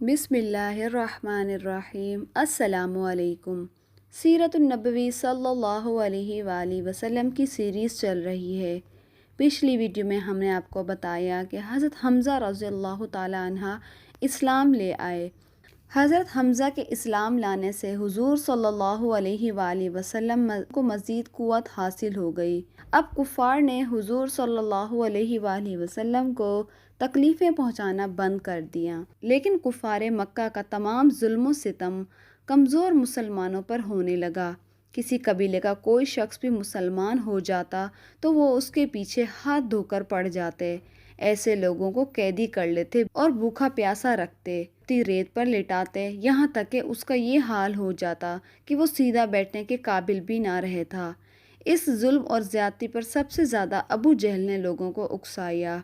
بسم اللہ الرحمن الرحیم۔ السلام علیکم۔ سیرت النبوی صلی اللہ علیہ وآلہ وسلم کی سیریز چل رہی ہے۔ پچھلی ویڈیو میں ہم نے آپ کو بتایا کہ حضرت حمزہ رضی اللہ تعالی عنہ اسلام لے آئے۔ حضرت حمزہ کے اسلام لانے سے حضور صلی اللہ علیہ وآلہ وسلم کو مزید قوت حاصل ہو گئی۔ اب کفار نے حضور صلی اللہ علیہ وآلہ وسلم کو تکلیفیں پہنچانا بند کر دیا، لیکن کفار مکہ کا تمام ظلم و ستم کمزور مسلمانوں پر ہونے لگا۔ کسی قبیلے کا کوئی شخص بھی مسلمان ہو جاتا تو وہ اس کے پیچھے ہاتھ دھو کر پڑ جاتے۔ ایسے لوگوں کو قیدی کر لیتے اور بھوکا پیاسا رکھتے، ریت پر لٹاتے، یہاں تک کہ اس کا یہ حال ہو جاتا کہ وہ سیدھا بیٹھنے کے قابل بھی نہ رہے تھا۔ اس ظلم اور زیادتی پر سب سے زیادہ ابو جہل نے لوگوں کو اکسایا۔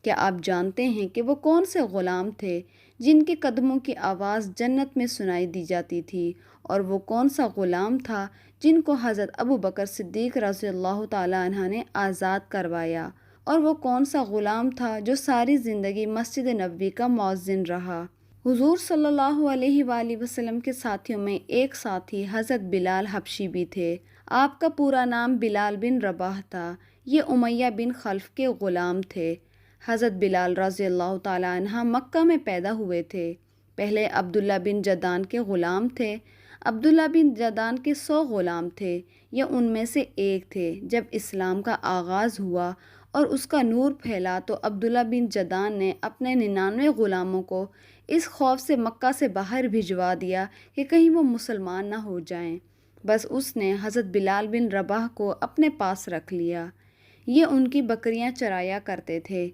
کیا آپ جانتے ہیں کہ وہ کون سے غلام تھے جن کے قدموں کی آواز جنت میں سنائی دی جاتی تھی، اور وہ کون سا غلام تھا جن کو حضرت ابو بکر صدیق رضی اللہ تعالی عنہ نے آزاد کروایا، اور وہ کون سا غلام تھا جو ساری زندگی مسجد نبوی کا مؤذن رہا۔ حضور صلی اللہ علیہ وآلہ وسلم کے ساتھیوں میں ایک ساتھی حضرت بلال حبشی بھی تھے۔ آپ کا پورا نام بلال بن رباح تھا۔ یہ امیہ بن خلف کے غلام تھے۔ حضرت بلال رضی اللہ تعالی عنہ مکہ میں پیدا ہوئے تھے۔ پہلے عبداللہ بن جدان کے غلام تھے۔ عبداللہ بن جدان کے 100 غلام تھے، یہ ان میں سے ایک تھے۔ جب اسلام کا آغاز ہوا اور اس کا نور پھیلا تو عبداللہ بن جدان نے اپنے 99 غلاموں کو اس خوف سے مکہ سے باہر بھجوا دیا کہ کہیں وہ مسلمان نہ ہو جائیں۔ بس اس نے حضرت بلال بن رباح کو اپنے پاس رکھ لیا۔ یہ ان کی بکریاں چرایا کرتے تھے۔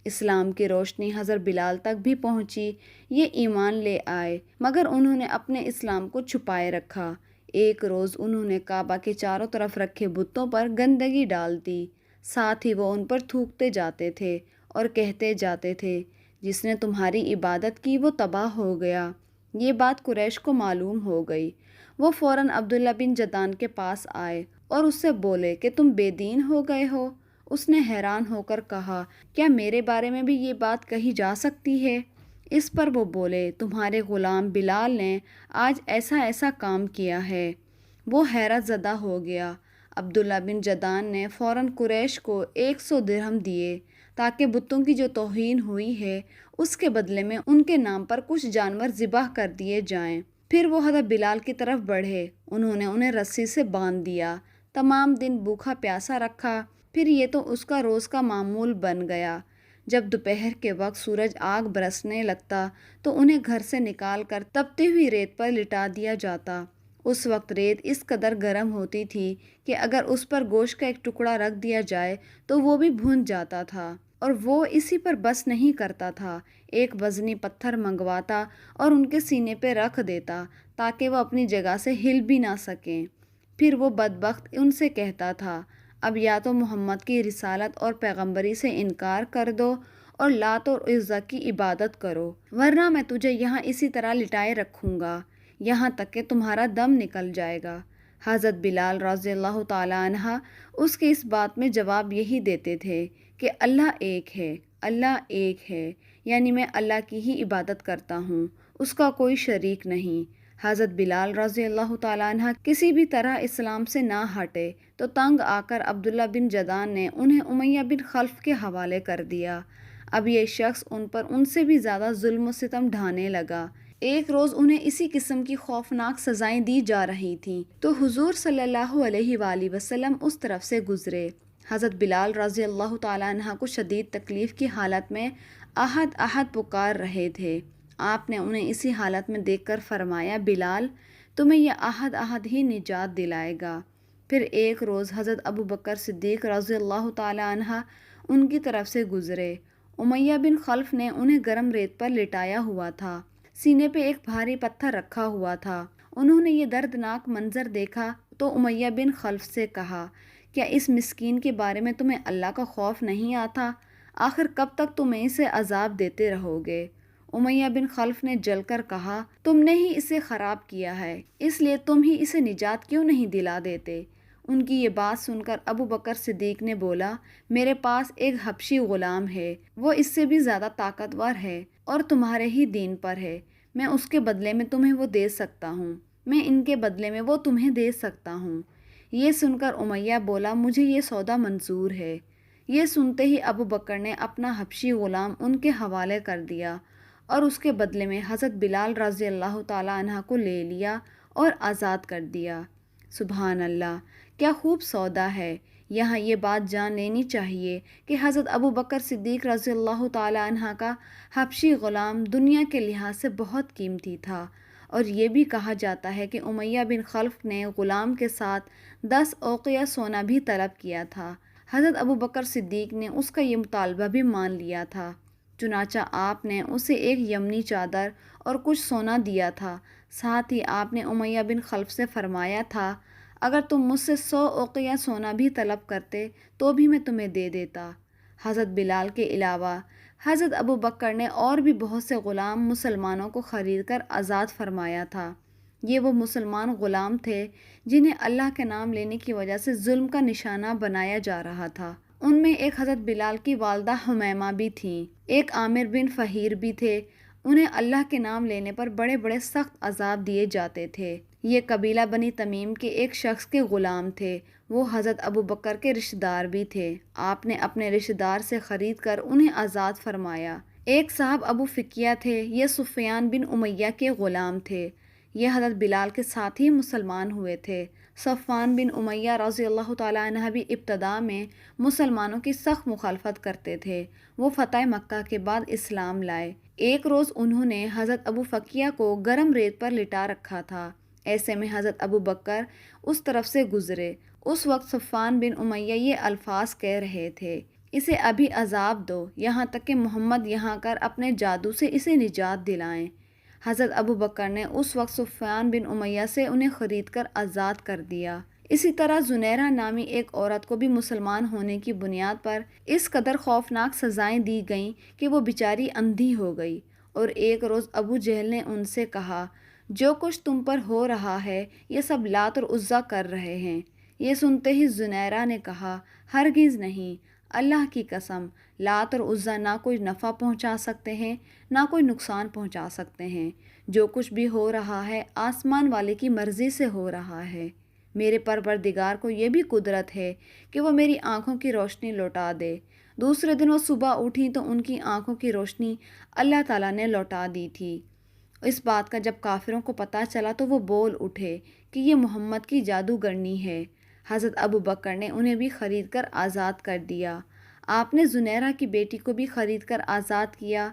اسلام کی روشنی حضرت بلال تک بھی پہنچی، یہ ایمان لے آئے، مگر انہوں نے اپنے اسلام کو چھپائے رکھا۔ ایک روز انہوں نے کعبہ کے چاروں طرف رکھے بتوں پر گندگی ڈال دی، ساتھ ہی وہ ان پر تھوکتے جاتے تھے اور کہتے جاتے تھے، جس نے تمہاری عبادت کی وہ تباہ ہو گیا۔ یہ بات قریش کو معلوم ہو گئی۔ وہ فوراً عبداللہ بن جدان کے پاس آئے اور اس سے بولے کہ تم بے دین ہو گئے ہو۔ اس نے حیران ہو کر کہا، کیا میرے بارے میں بھی یہ بات کہی جا سکتی ہے؟ اس پر وہ بولے، تمہارے غلام بلال نے آج ایسا ایسا کام کیا ہے۔ وہ حیرت زدہ ہو گیا۔ عبداللہ بن جدان نے فوراً قریش کو 100 درہم دیے تاکہ بتوں کی جو توہین ہوئی ہے اس کے بدلے میں ان کے نام پر کچھ جانور ذبح کر دیے جائیں۔ پھر وہ حضرت بلال کی طرف بڑھے، انہوں نے انہیں رسی سے باندھ دیا، تمام دن بھوکا پیاسا رکھا۔ پھر یہ تو اس کا روز کا معمول بن گیا۔ جب دوپہر کے وقت سورج آگ برسنے لگتا تو انہیں گھر سے نکال کر تپتی ہوئی ریت پر لٹا دیا جاتا۔ اس وقت ریت اس قدر گرم ہوتی تھی کہ اگر اس پر گوشت کا ایک ٹکڑا رکھ دیا جائے تو وہ بھی بھن جاتا تھا، اور وہ اسی پر بس نہیں کرتا تھا، ایک وزنی پتھر منگواتا اور ان کے سینے پہ رکھ دیتا تاکہ وہ اپنی جگہ سے ہل بھی نہ سکیں۔ پھر وہ بدبخت ان سے کہتا تھا، اب یا تو محمد کی رسالت اور پیغمبری سے انکار کر دو اور لات اور عزا کی عبادت کرو، ورنہ میں تجھے یہاں اسی طرح لٹائے رکھوں گا یہاں تک کہ تمہارا دم نکل جائے گا۔ حضرت بلال رضی اللہ تعالی عنہ اس کے اس بات میں جواب یہی دیتے تھے کہ اللہ ایک ہے، اللہ ایک ہے، یعنی میں اللہ کی ہی عبادت کرتا ہوں، اس کا کوئی شریک نہیں۔ حضرت بلال رضی اللہ تعالیٰ عنہ کسی بھی طرح اسلام سے نہ ہٹے تو تنگ آ کر عبداللہ بن جدان نے انہیں امیہ بن خلف کے حوالے کر دیا۔ اب یہ شخص ان پر ان سے بھی زیادہ ظلم و ستم ڈھانے لگا۔ ایک روز انہیں اسی قسم کی خوفناک سزائیں دی جا رہی تھیں تو حضور صلی اللہ علیہ وآلہ وسلم اس طرف سے گزرے۔ حضرت بلال رضی اللہ تعالیٰ عنہ کو شدید تکلیف کی حالت میں احد احد پکار رہے تھے۔ آپ نے انہیں اسی حالت میں دیکھ کر فرمایا، بلال، تمہیں یہ احد احد ہی نجات دلائے گا۔ پھر ایک روز حضرت ابو بکر صدیق رضی اللہ تعالی عنہ ان کی طرف سے گزرے۔ امیہ بن خلف نے انہیں گرم ریت پر لٹایا ہوا تھا، سینے پہ ایک بھاری پتھر رکھا ہوا تھا۔ انہوں نے یہ دردناک منظر دیکھا تو امیہ بن خلف سے کہا، کیا اس مسکین کے بارے میں تمہیں اللہ کا خوف نہیں آتا؟ آخر کب تک تم اسے عذاب دیتے رہو گے؟ امیہ بن خلف نے جل کر کہا، تم نے ہی اسے خراب کیا ہے، اس لیے تم ہی اسے نجات کیوں نہیں دلا دیتے؟ ان کی یہ بات سن کر ابو بکر صدیق نے بولا، میرے پاس ایک حبشی غلام ہے، وہ اس سے بھی زیادہ طاقتور ہے اور تمہارے ہی دین پر ہے، میں اس کے بدلے میں تمہیں وہ دے سکتا ہوں، میں ان کے بدلے میں وہ تمہیں دے سکتا ہوں۔ یہ سن کر امیہ بولا مجھے یہ سودا منظور ہے۔ یہ سنتے ہی ابو بکر نے اپنا حبشی غلام ان کے حوالے کر دیا اور اس کے بدلے میں حضرت بلال رضی اللہ تعالیٰ عنہ کو لے لیا اور آزاد کر دیا۔ سبحان اللہ، کیا خوب سودا ہے۔ یہاں یہ بات جان لینی چاہیے کہ حضرت ابو بکر صدیق رضی اللہ تعالیٰ عنہ کا حبشی غلام دنیا کے لحاظ سے بہت قیمتی تھا، اور یہ بھی کہا جاتا ہے کہ امیہ بن خلف نے غلام کے ساتھ 10 اوقیہ سونا بھی طلب کیا تھا۔ حضرت ابو بکر صدیق نے اس کا یہ مطالبہ بھی مان لیا تھا، چنانچہ آپ نے اسے ایک یمنی چادر اور کچھ سونا دیا تھا۔ ساتھ ہی آپ نے امیہ بن خلف سے فرمایا تھا اگر تم مجھ سے 100 اوقیہ سونا بھی طلب کرتے تو بھی میں تمہیں دے دیتا۔ حضرت بلال کے علاوہ حضرت ابو بکر نے اور بھی بہت سے غلام مسلمانوں کو خرید کر آزاد فرمایا تھا۔ یہ وہ مسلمان غلام تھے جنہیں اللہ کے نام لینے کی وجہ سے ظلم کا نشانہ بنایا جا رہا تھا۔ ان میں ایک حضرت بلال کی والدہ حمیمہ بھی تھیں، ایک عامر بن فہیر بھی تھے۔ انہیں اللہ کے نام لینے پر بڑے بڑے سخت عذاب دیے جاتے تھے۔ یہ قبیلہ بنی تمیم کے ایک شخص کے غلام تھے، وہ حضرت ابو بکر کے رشتہ دار بھی تھے۔ آپ نے اپنے رشتہ دار سے خرید کر انہیں آزاد فرمایا۔ ایک صاحب ابو فکیہ تھے، یہ سفیان بن امیہ کے غلام تھے۔ یہ حضرت بلال کے ساتھ ہی مسلمان ہوئے تھے۔ صفوان بن امیہ رضی اللہ تعالیٰ عنہ بھی ابتدا میں مسلمانوں کی سخت مخالفت کرتے تھے۔ وہ فتح مکہ کے بعد اسلام لائے۔ ایک روز انہوں نے حضرت ابو فکیہ کو گرم ریت پر لٹا رکھا تھا۔ ایسے میں حضرت ابو بکر اس طرف سے گزرے۔ اس وقت صفوان بن امیہ یہ الفاظ کہہ رہے تھے اسے ابھی عذاب دو، یہاں تک کہ محمد یہاں کر اپنے جادو سے اسے نجات دلائیں۔ حضرت ابو بکر نے اس وقت صفوان بن امیہ سے انہیں خرید کر آزاد کر دیا۔ اسی طرح زنیرہ نامی ایک عورت کو بھی مسلمان ہونے کی بنیاد پر اس قدر خوفناک سزائیں دی گئیں کہ وہ بیچاری اندھی ہو گئی، اور ایک روز ابو جہل نے ان سے کہا جو کچھ تم پر ہو رہا ہے یہ سب لات اور عزیٰ کر رہے ہیں۔ یہ سنتے ہی زنیرہ نے کہا ہرگز نہیں، اللہ کی قسم، لات اور عزیٰ نہ کوئی نفع پہنچا سکتے ہیں نہ کوئی نقصان پہنچا سکتے ہیں۔ جو کچھ بھی ہو رہا ہے آسمان والے کی مرضی سے ہو رہا ہے۔ میرے پروردگار کو یہ بھی قدرت ہے کہ وہ میری آنکھوں کی روشنی لوٹا دے۔ دوسرے دن وہ صبح اٹھیں تو ان کی آنکھوں کی روشنی اللہ تعالیٰ نے لوٹا دی تھی۔ اس بات کا جب کافروں کو پتہ چلا تو وہ بول اٹھے کہ یہ محمد کی جادوگرنی ہے۔ حضرت ابو بکر نے انہیں بھی خرید کر آزاد کر دیا۔ آپ نے زنیرہ کی بیٹی کو بھی خرید کر آزاد کیا۔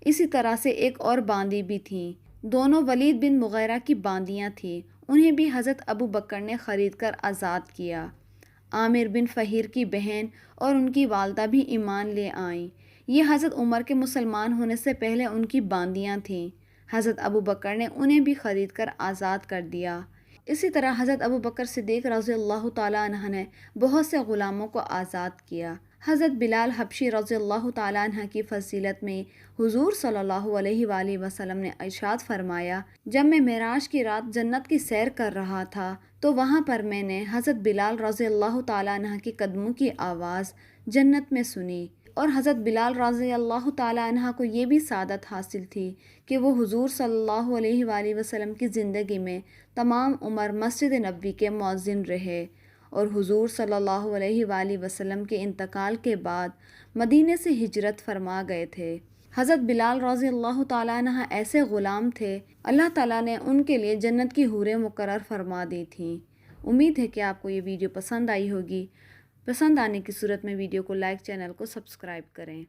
اسی طرح سے ایک اور باندی بھی تھیں، دونوں ولید بن مغیرہ کی باندیاں تھیں، انہیں بھی حضرت ابو بکر نے خرید کر آزاد کیا۔ عامر بن فہیر کی بہن اور ان کی والدہ بھی ایمان لے آئیں۔ یہ حضرت عمر کے مسلمان ہونے سے پہلے ان کی باندیاں تھیں۔ حضرت ابو بکر نے انہیں بھی خرید کر آزاد کر دیا۔ اسی طرح حضرت ابو بکر صدیق رضی اللہ تعالیٰ عنہ نے بہت سے غلاموں کو آزاد کیا۔ حضرت بلال حبشی رضی اللہ تعالیٰ عنہ کی فضیلت میں حضور صلی اللہ علیہ وآلہ وسلم نے ارشاد فرمایا جب میں معراج کی رات جنت کی سیر کر رہا تھا تو وہاں پر میں نے حضرت بلال رضی اللہ تعالیٰ عنہ کے قدموں کی آواز جنت میں سنی، اور حضرت بلال رضی اللہ تعالیٰ عنہ کو یہ بھی سعادت حاصل تھی کہ وہ حضور صلی اللہ علیہ وآلہ وسلم کی زندگی میں تمام عمر مسجد نبوی کے مؤذن رہے، اور حضور صلی اللہ علیہ وآلہ وسلم کے انتقال کے بعد مدینے سے ہجرت فرما گئے تھے۔ حضرت بلال رضی اللہ تعالیٰ عنہ ایسے غلام تھے، اللہ تعالیٰ نے ان کے لیے جنت کی حوریں مقرر فرما دی تھیں۔ امید ہے کہ آپ کو یہ ویڈیو پسند آئی ہوگی۔ پسند آنے کی صورت میں ویڈیو کو لائک، چینل کو سبسکرائب کریں۔